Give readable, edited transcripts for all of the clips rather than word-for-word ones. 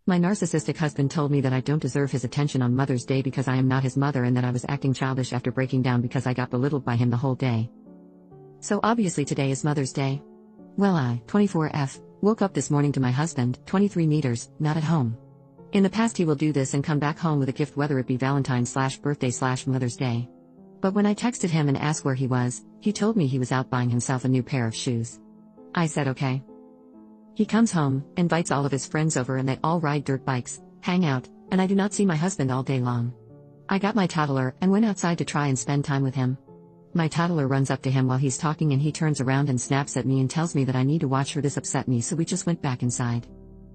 My narcissistic husband told me that I don't deserve his attention on Mother's Day because I am not his mother and that I was acting childish after breaking down because I got belittled by him the whole day. So obviously today is Mother's Day. Well, I, 24F, woke up this morning to my husband, 23 meters, not at home. In the past he will do this and come back home with a gift, whether it be Valentine's/birthday/Mother's Day. But when I texted him and asked where he was, he told me he was out buying himself a new pair of shoes. I said okay. He comes home, invites all of his friends over and they all ride dirt bikes, hang out, and I do not see my husband all day long. I got my toddler and went outside to try and spend time with him. My toddler runs up to him while he's talking and he turns around and snaps at me and tells me that I need to watch her. This upset me, so we just went back inside.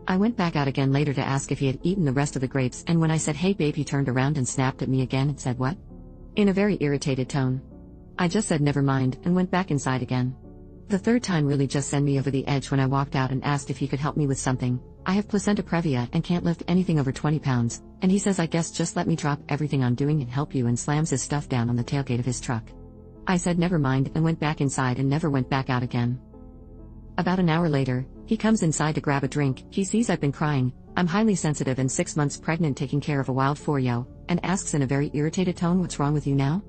I went back out again later to ask if he had eaten the rest of the grapes, and when I said hey babe, he turned around and snapped at me again and said what? In a very irritated tone. I just said never mind and went back inside again. The third time really just sent me over the edge when I walked out and asked if he could help me with something. I have placenta previa and can't lift anything over 20 pounds, and he says I guess just let me drop everything I'm doing and help you, and slams his stuff down on the tailgate of his truck. I said never mind and went back inside and never went back out again. About an hour later, he comes inside to grab a drink. He sees I've been crying, I'm highly sensitive and 6 months pregnant taking care of a wild 4-yo, and asks in a very irritated tone, what's wrong with you now?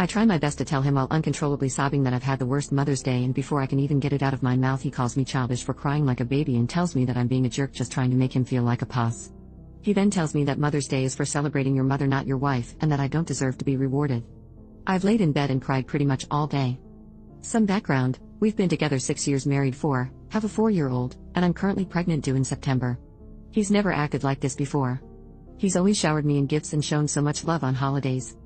I try my best to tell him while uncontrollably sobbing that I've had the worst Mother's Day, and before I can even get it out of my mouth he calls me childish for crying like a baby and tells me that I'm being a jerk just trying to make him feel like a boss. He then tells me that Mother's Day is for celebrating your mother, not your wife, and that I don't deserve to be rewarded. I've laid in bed and cried pretty much all day. Some background: we've been together 6 years, married 4, have a 4-year-old, and I'm currently pregnant due in September. He's never acted like this before. He's always showered me in gifts and shown so much love on holidays.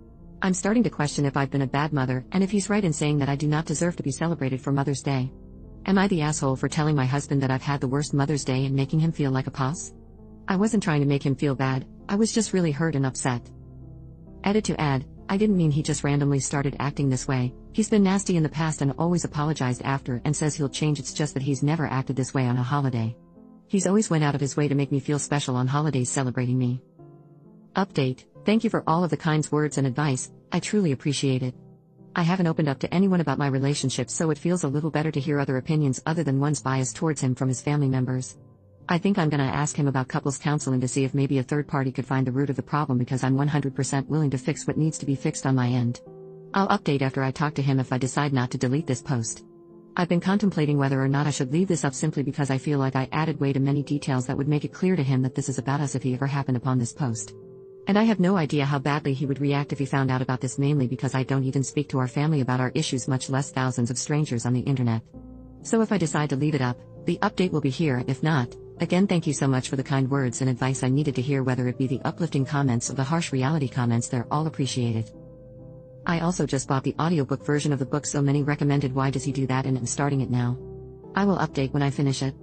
I'm starting to question if I've been a bad mother and if he's right in saying that I do not deserve to be celebrated for Mother's Day. Am I the asshole for telling my husband that I've had the worst Mother's Day and making him feel like a boss? I wasn't trying to make him feel bad, I was just really hurt and upset. Edit to add, I didn't mean he just randomly started acting this way. He's been nasty in the past and always apologized after and says he'll change, it's just that he's never acted this way on a holiday. He's always went out of his way to make me feel special on holidays celebrating me. Update: thank you for all of the kind words and advice, I truly appreciate it. I haven't opened up to anyone about my relationship, so it feels a little better to hear other opinions other than one's bias towards him from his family members. I think I'm gonna ask him about couples counseling to see if maybe a third party could find the root of the problem, because I'm 100% willing to fix what needs to be fixed on my end. I'll update after I talk to him if I decide not to delete this post. I've been contemplating whether or not I should leave this up, simply because I feel like I added way too many details that would make it clear to him that this is about us if he ever happened upon this post. And I have no idea how badly he would react if he found out about this, mainly because I don't even speak to our family about our issues, much less thousands of strangers on the internet. So if I decide to leave it up, the update will be here. If not, again, thank you so much for the kind words and advice I needed to hear, whether it be the uplifting comments or the harsh reality comments, they're all appreciated. I also just bought the audiobook version of the book so many recommended. Why does he do that? And I'm starting it now. I will update when I finish it.